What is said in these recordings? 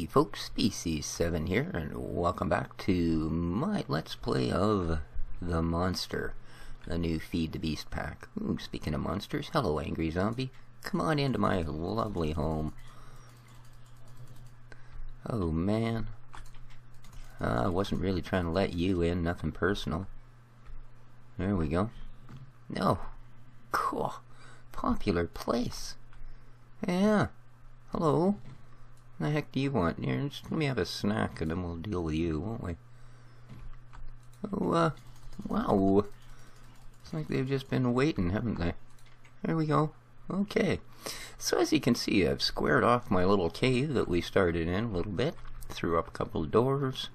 folks, Species7 here, and welcome back to my Let's Play of the Monster, the new Feed the Beast pack. Ooh, speaking of monsters, hello Angry Zombie. Come on into my lovely home. Oh man. I wasn't really trying to let you in, nothing personal. There we go. No. Cool. Popular place. Yeah. Hello. What the heck do you want? Here, just let me have a snack and then we'll deal with you, won't we? Oh, wow. It's like they've just been waiting, haven't they? There we go. Okay. So as you can see, I've squared off my little cave that we started in a little bit. Threw up a couple of doors.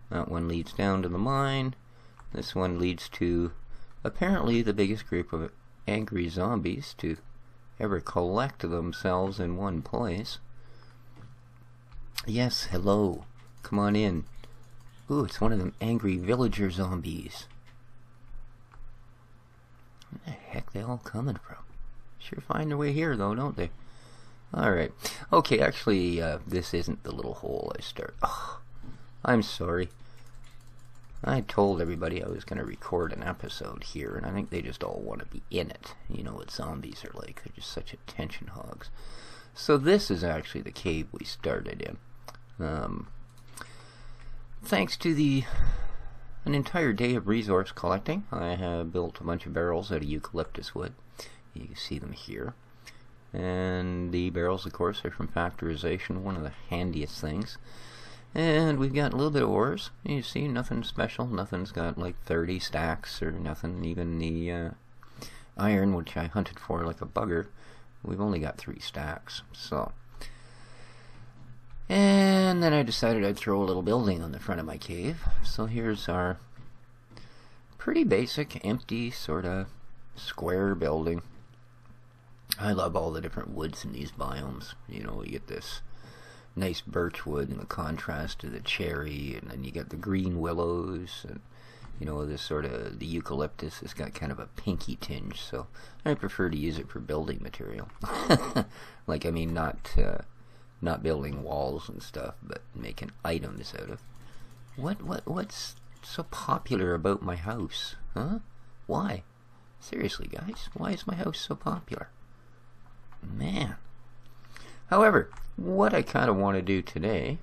That one leads down to the mine. This one leads to apparently the biggest group of angry zombies to ever collect themselves in one place. Yes, hello. Come on in. Ooh, it's one of them angry villager zombies. Where the heck they all coming from? Sure find their way here though, don't they? Alright. Okay, actually, this isn't the little hole I started. Oh, I'm sorry. I told everybody I was going to record an episode here, and I think they just all want to be in it. You know what zombies are like. They're just such attention hogs. So this is actually the cave we started in. Thanks to an entire day of resource collecting, I have built a bunch of barrels out of eucalyptus wood. You can see them here. And the barrels, of course, are from factorization, one of the handiest things. And we've got a little bit of ores. You see, nothing special. Nothing's got like 30 stacks or nothing. Even the iron, which I hunted for like a bugger, we've only got 3 stacks. So, and then I decided I'd throw a little building on the front of my cave. So here's our pretty basic, empty, sort of square building. I love all the different woods in these biomes. You know, you get this nice birch wood in the contrast to the cherry, and then you get the green willows, and you know, this sort of the eucalyptus has got kind of a pinky tinge, so I prefer to use it for building material. Like, I mean, not building walls and stuff, but making items out of. What's so popular about my house? Huh? Why? Seriously, guys, why is my house so popular? Man. However, what I kind of want to do today,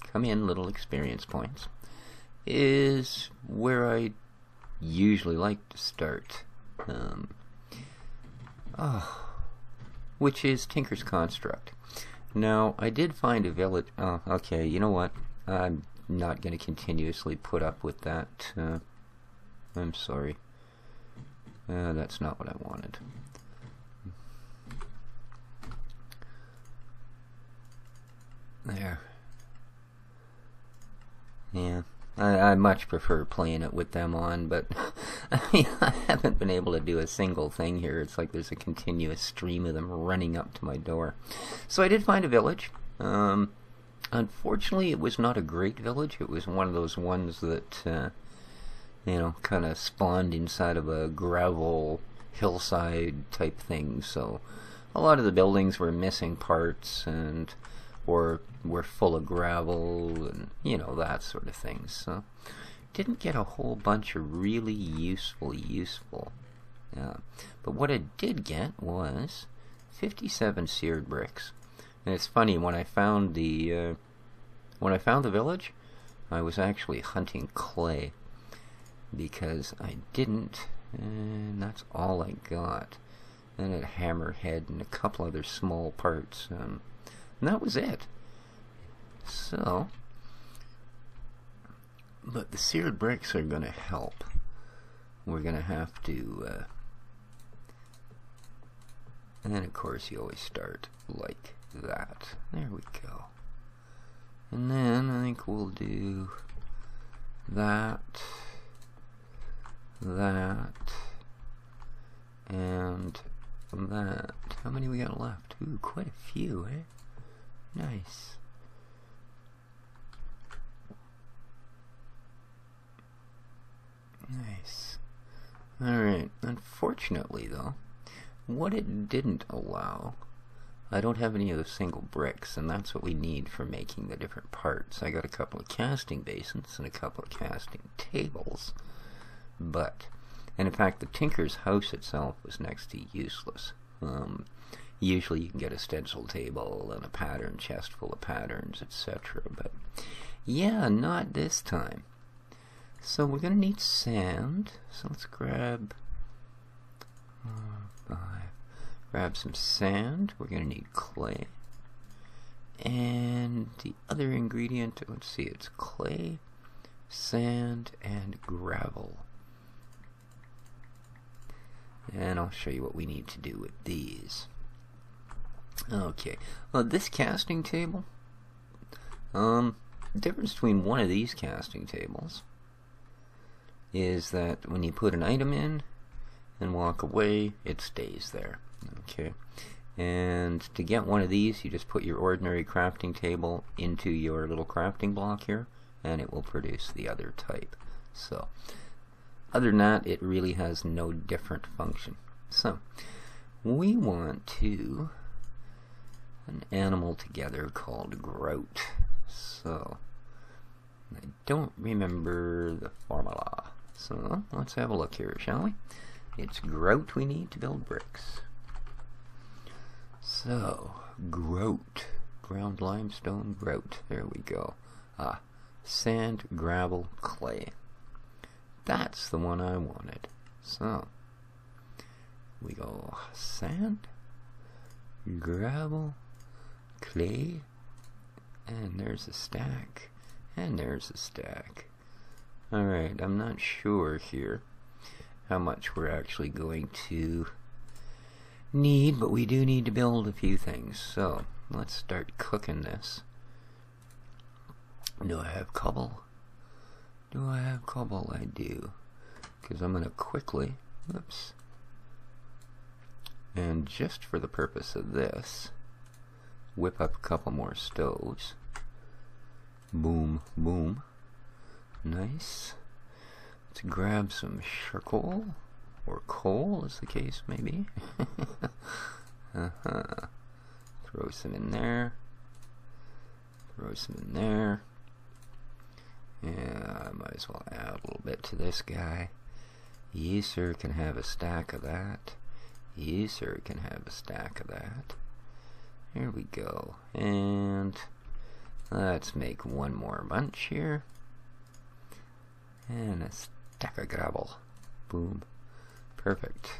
come in little experience points, is where I usually like to start, which is Tinker's Construct. Now, I did find a village. Oh, okay, you know what? I'm not going to continuously put up with that. I'm sorry. That's not what I wanted. There. Yeah, I much prefer playing it with them on, but I mean, I haven't been able to do a single thing here. It's like there's a continuous stream of them running up to my door. So I did find a village. Unfortunately, it was not a great village. It was one of those ones that, you know, kind of spawned inside of a gravel hillside type thing. So a lot of the buildings were missing parts and or were full of gravel and, you know, that sort of thing. So didn't get a whole bunch of really useful. But what I did get was 57 seared bricks. And it's funny, when I found the village, I was actually hunting clay because I didn't, and that's all I got. Then a hammerhead and a couple other small parts, and that was it. So, but the seared bricks are going to help. We're going to have to, and then of course you always start like that. There we go. And then I think we'll do that, and that. How many we got left? Ooh, quite a few, eh? Nice. Nice. Alright, unfortunately though, what it didn't allow I don't have any of the single bricks, and that's what we need for making the different parts. I got a couple of casting basins and a couple of casting tables, and in fact the tinker's house itself was next to useless. Usually you can get a stencil table and a pattern chest full of patterns, etc. But yeah, not this time. So we're going to need sand. So let's grab some sand. We're going to need clay. And the other ingredient, let's see, it's clay, sand, and gravel. And I'll show you what we need to do with these. Okay, this casting table, the difference between one of these casting tables is that when you put an item in and walk away, it stays there. Okay, and to get one of these, you just put your ordinary crafting table into your little crafting block here, and it will produce the other type. So, other than that, it really has no different function. So, we want to an animal together called grout. So, I don't remember the formula. So, let's have a look here, shall we? It's grout we need to build bricks. So, grout. Ground limestone grout. There we go. Sand, gravel, clay. That's the one I wanted. So, we go sand, gravel, clay, and there's a stack, and there's a stack. Alright, I'm not sure here how much we're actually going to need, but we do need to build a few things. So, let's start cooking this. Do I have cobble? Do I have cobble? I do. Because I'm going to quickly, whoops, and just for the purpose of this, whip up a couple more stoves. Boom, boom. Nice. Let's grab some charcoal, or coal as the case may be. Throw some in there. Throw some in there. Yeah, I might as well add a little bit to this guy. You, sir, can have a stack of that. You, sir, can have a stack of that. Here we go. And let's make one more bunch here. And a stack of gravel. Boom. Perfect.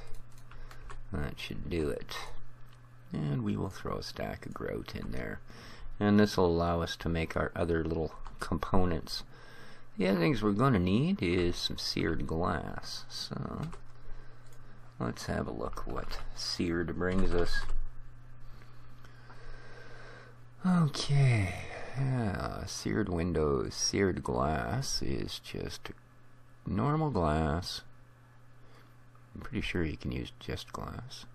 That should do it. And we will throw a stack of grout in there. And this will allow us to make our other little components. The other things we're going to need is some seared glass. So, let's have a look what seared brings us. Okay, seared windows. Seared glass is just normal glass. I'm pretty sure you can use just glass.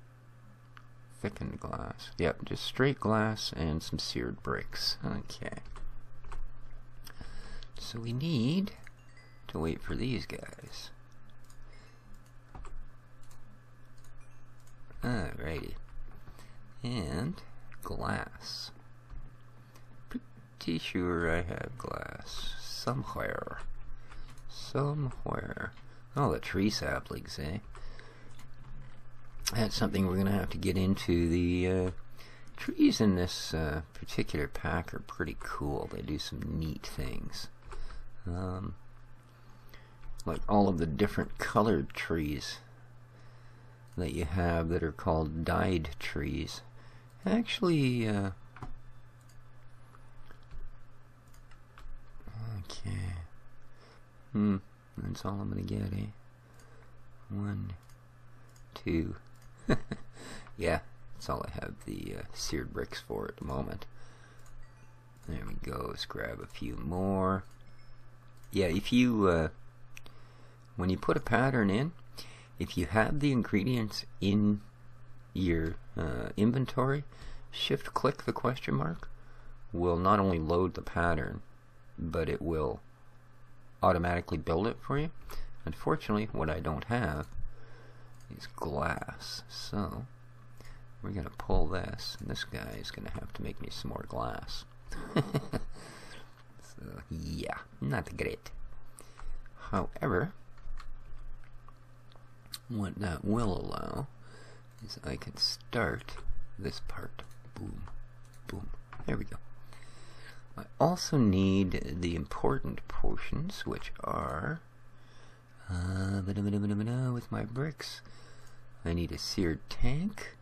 Thickened glass. Yep, just straight glass and some seared bricks. Okay. So we need to wait for these guys. Alrighty. And glass. Pretty sure I have glass. Somewhere. Somewhere. Oh, the tree saplings, eh? That's something we're going to have to get into. The trees in this particular pack are pretty cool. They do some neat things. Like all of the different colored trees that you have that are called dyed trees. Actually, okay. That's all I'm gonna get, eh? 1, 2. Yeah, that's all I have the seared bricks for at the moment. There we go. Let's grab a few more. Yeah, if you, when you put a pattern in, if you have the ingredients in your inventory, shift-click the question mark will not only load the pattern, but it will automatically build it for you. Unfortunately, what I don't have is glass, so we're gonna pull this, and this guy is gonna have to make me some more glass. So, yeah, not great. However, what that will allow is I can start this part. Boom, boom. There we go. I also need the important portions, which are with my bricks. I need a seared tank,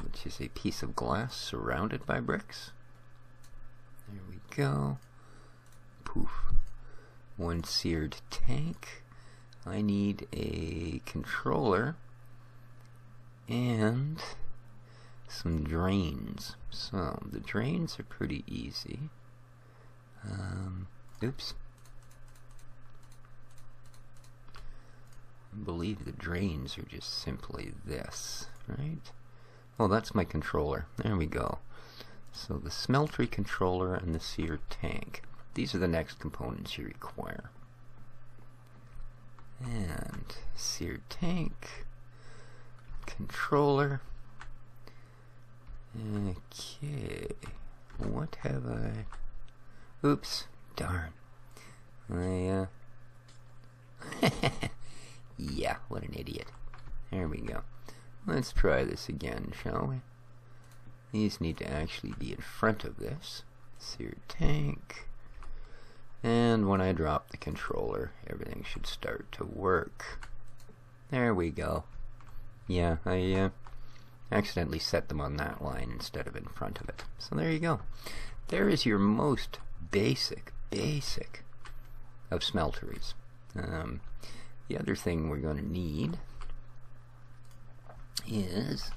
which is a piece of glass surrounded by bricks. There we go. Poof. One seared tank. I need a controller and some drains. So the drains are pretty easy. Oops. I believe the drains are just simply this, right? Oh, that's my controller. There we go. So the smeltery controller and the seared tank. These are the next components you require. And seared tank, controller. Okay, what have I? Oops, darn. Yeah, what an idiot. There we go. Let's try this again, shall we? These need to actually be in front of this. Seared tank. And when I drop the controller, everything should start to work. There we go. Yeah, I accidentally set them on that line instead of in front of it. So there you go. There is your most basic of smelteries. The other thing we're going to need is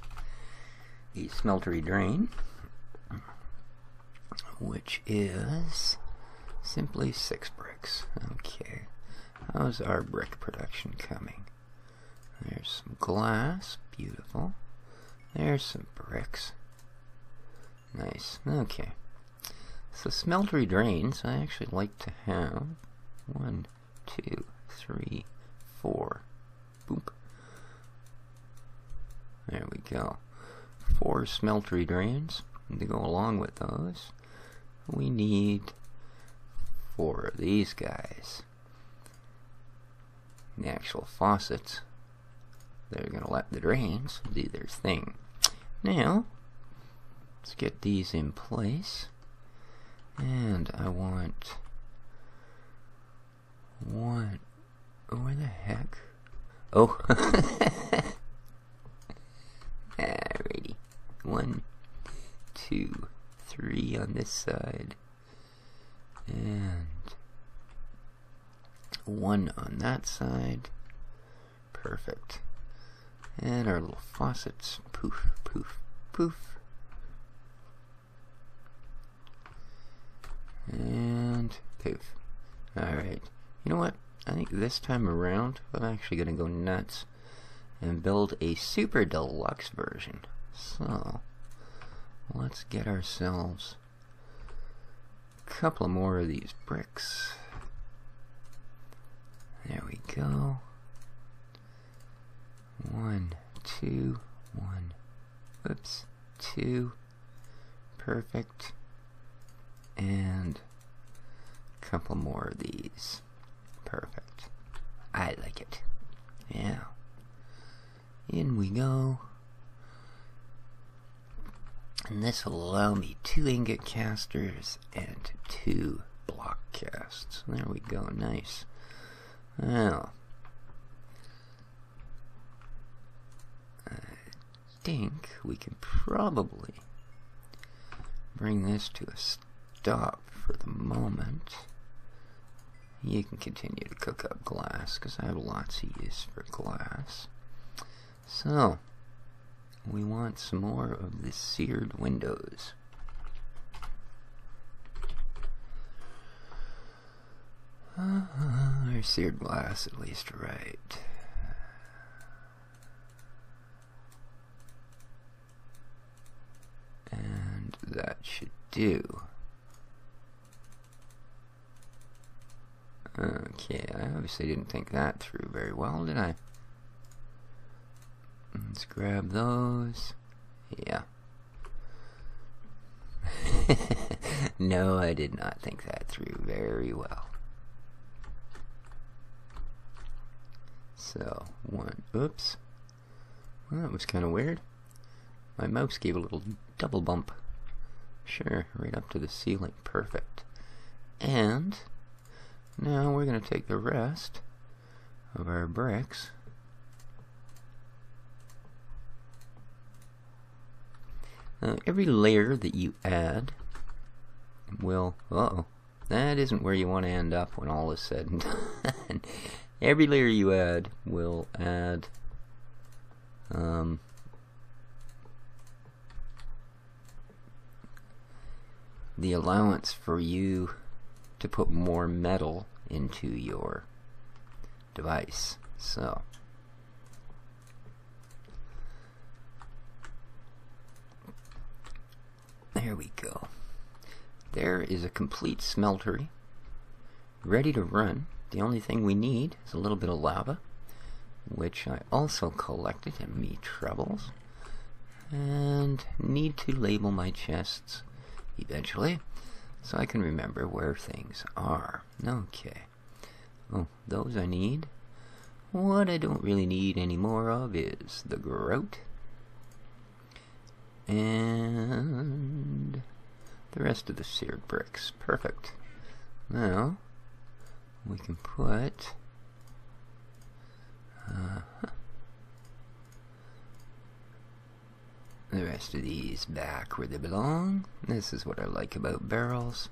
the smeltery drain, which is simply 6 bricks. Okay, how's our brick production coming? There's some glass, beautiful. There's some bricks. Nice. Okay. So smeltery drains, I actually like to have 1, 2, 3, 4. Boop. There we go. 4 smeltery drains. And to go along with those, we need 4 of these guys. The actual faucets. They're going to let the drains do their thing. Now, let's get these in place. And I want one. Where the heck? Oh. Alrighty. 1, 2, 3 on this side. And 1 on that side. Perfect. And our little faucets. Poof, poof, poof. And poof. Alright. You know what? I think this time around, I'm actually going to go nuts and build a super deluxe version. So, let's get ourselves a couple more of these bricks. There we go. 1, 2, 1. Oops. 2. Perfect. And a couple more of these. Perfect. I like it. Yeah. In we go. And this will allow me 2 ingot casters and 2 block casts. There we go. Nice. Well, I think we can probably bring this to a stop for the moment. You can continue to cook up glass, because I have lots of use for glass. So, we want some more of the seared windows. There's seared glass, at least, right. And that should do. Okay, I obviously didn't think that through very well, did I? Let's grab those. Yeah. No, I did not think that through very well. So, oops. Well, that was kind of weird. My mouse gave a little double bump. Sure, right up to the ceiling. Perfect. And now we're going to take the rest of our bricks. Every layer that you add will... Uh-oh. That isn't where you want to end up when all is said and done. Every layer you add will add... the allowance for you to put more metal into your device. So there we go. There is a complete smeltery ready to run. The only thing we need is a little bit of lava, which I also collected in me troubles, and need to label my chests eventually, so I can remember where things are. Okay. Oh, those I need. What I don't really need any more of is the grout. And the rest of the seared bricks. Perfect. Now, we can put... the rest of these back where they belong. This is what I like about barrels.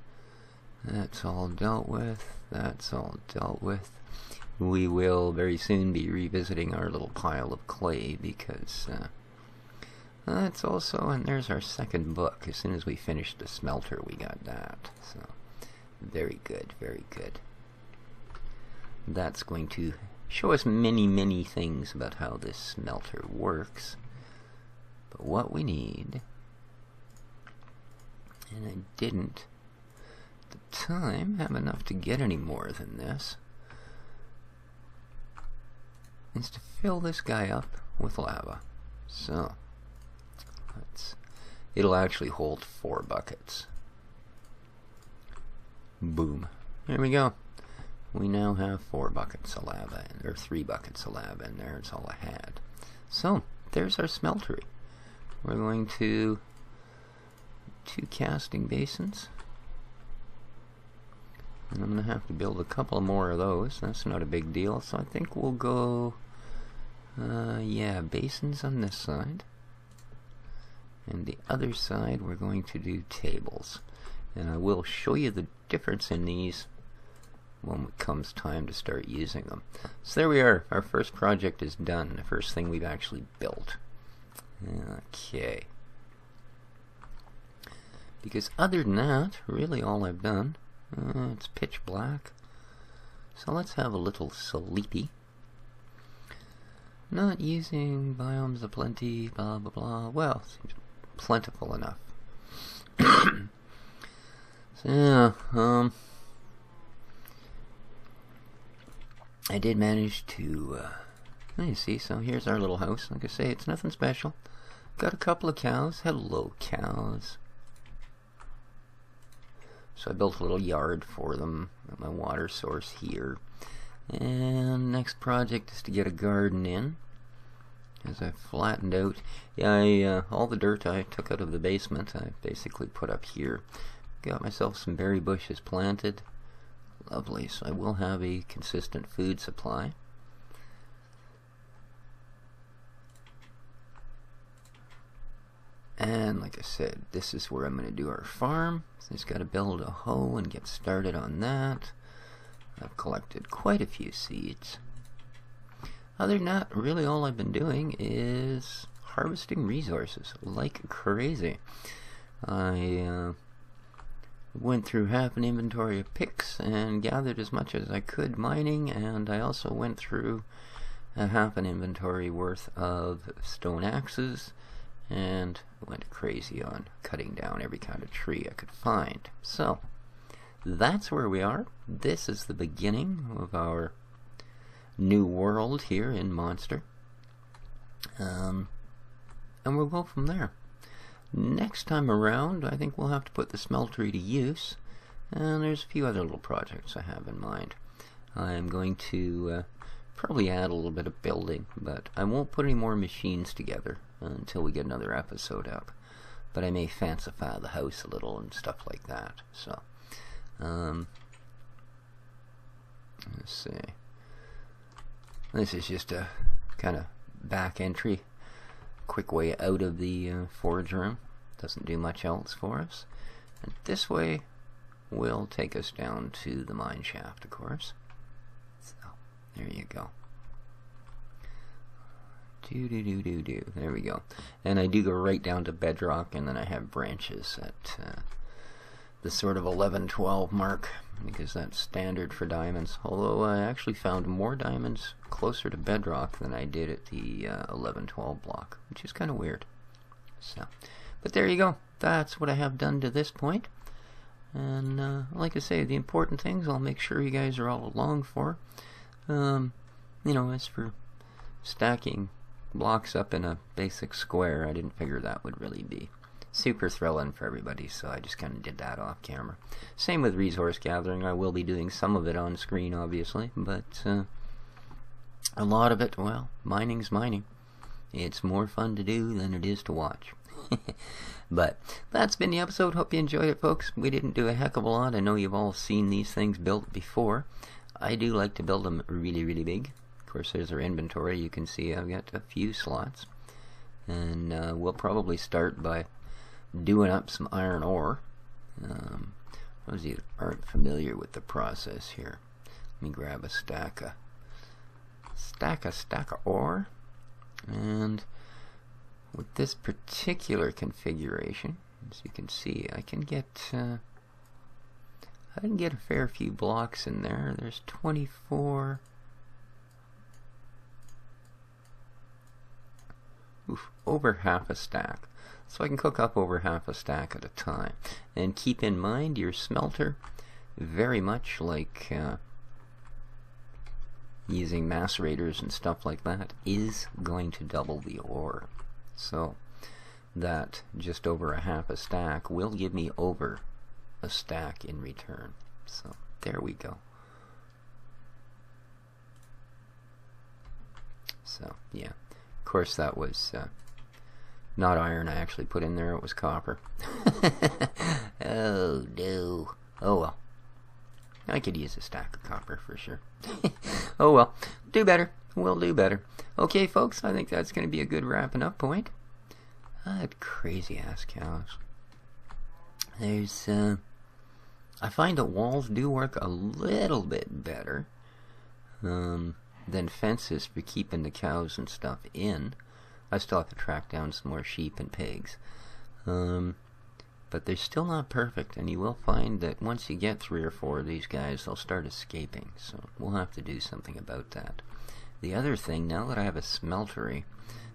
That's all dealt with. That's all dealt with. We will very soon be revisiting our little pile of clay because that's also, and there's our second book. As soon as we finished the smelter, we got that. So, very good, very good. That's going to show us many, many things about how this smelter works. But what we need, and I didn't at the time have enough to get any more than this, is to fill this guy up with lava. So, it'll actually hold 4 buckets. Boom. There we go. We now have 4 buckets of lava, or 3 buckets of lava in there. It's all I had. So, there's our smeltery. We're going to 2 casting basins. And I'm going to have to build a couple more of those. That's not a big deal. So I think we'll go, yeah, basins on this side. And the other side we're going to do tables. And I will show you the difference in these when it comes time to start using them. So there we are. Our first project is done. The first thing we've actually built. Okay. Because other than that, really all I've done, it's pitch black. So let's have a little sleepy. Not using biomes aplenty, blah blah blah. Well, seems plentiful enough. So yeah, I did manage to, you see, so here's our little house. Like I say, it's nothing special. Got a couple of cows. Hello, cows. So I built a little yard for them. Got my water source here. And next project is to get a garden in. As I flattened out, yeah, all the dirt I took out of the basement, I basically put up here. Got myself some berry bushes planted. Lovely, so I will have a consistent food supply. And like I said, this is where I'm going to do our farm. So just got to build a hoe and get started on that. I've collected quite a few seeds. Other than that, really all I've been doing is harvesting resources like crazy. I went through half an inventory of picks and gathered as much as I could mining, and I also went through a half an inventory worth of stone axes and went crazy on cutting down every kind of tree I could find. So that's where we are. This is the beginning of our new world here in Monster, and we'll go from there. next time around, I think we'll have to put the smeltery to use. And there's a few other little projects I have in mind. I'm going to probably add a little bit of building, but I won't put any more machines together until we get another episode up. But I may fancify the house a little and stuff like that. So, let's see. This is just a kind of back entry, quick way out of the forge room. Doesn't do much else for us. And this way will take us down to the mine shaft, of course. So, there you go. There we go. And I do go right down to bedrock, and then I have branches at the sort of 11-12 mark, because that's standard for diamonds. Although I actually found more diamonds closer to bedrock than I did at the 11-12 block, which is kind of weird. So, but there you go. That's what I have done to this point. And like I say, the important things I'll make sure you guys are all along for. You know, as for stacking blocks up in a basic square, I didn't figure that would really be super thrilling for everybody, so I just kind of did that off camera. Same with resource gathering. I will be doing some of it on screen, obviously, but a lot of it, well, mining's mining. It's more fun to do than it is to watch. But that's been the episode. Hope you enjoyed it, folks. We didn't do a heck of a lot. I know you've all seen these things built before. I do like to build them really, really big. Of course, there's our inventory. You can see I've got a few slots. And we'll probably start by doing up some iron ore. Those of you that aren't familiar with the process here, let me grab a stack of ore. And with this particular configuration, as you can see, I can get a fair few blocks in there. There's 24. Over half a stack. So I can cook up over half a stack at a time. And keep in mind, your smelter, very much like using macerators and stuff like that, is going to double the ore. So that just over a half a stack will give me over a stack in return. So there we go. So yeah, of course that was not iron I actually put in there, it was copper. Oh no. Oh well. I could use a stack of copper for sure. Oh well. Do better. We'll do better. Okay, folks, I think that's going to be a good wrapping up point. Crazy ass cows. There's, I find that walls do work a little bit better than fences for keeping the cows and stuff in. I still have to track down some more sheep and pigs. But they're still not perfect, and you will find that once you get 3 or 4 of these guys, they'll start escaping. So we'll have to do something about that. The other thing, now that I have a smeltery,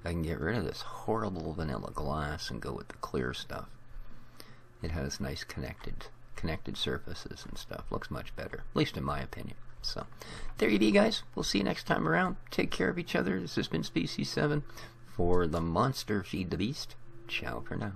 I can get rid of this horrible vanilla glass and go with the clear stuff. It has nice connected surfaces and stuff. Looks much better, at least in my opinion. So, there you be, guys. We'll see you next time around. Take care of each other. This has been Species 7 for the Monster Feed the Beast. Ciao for now.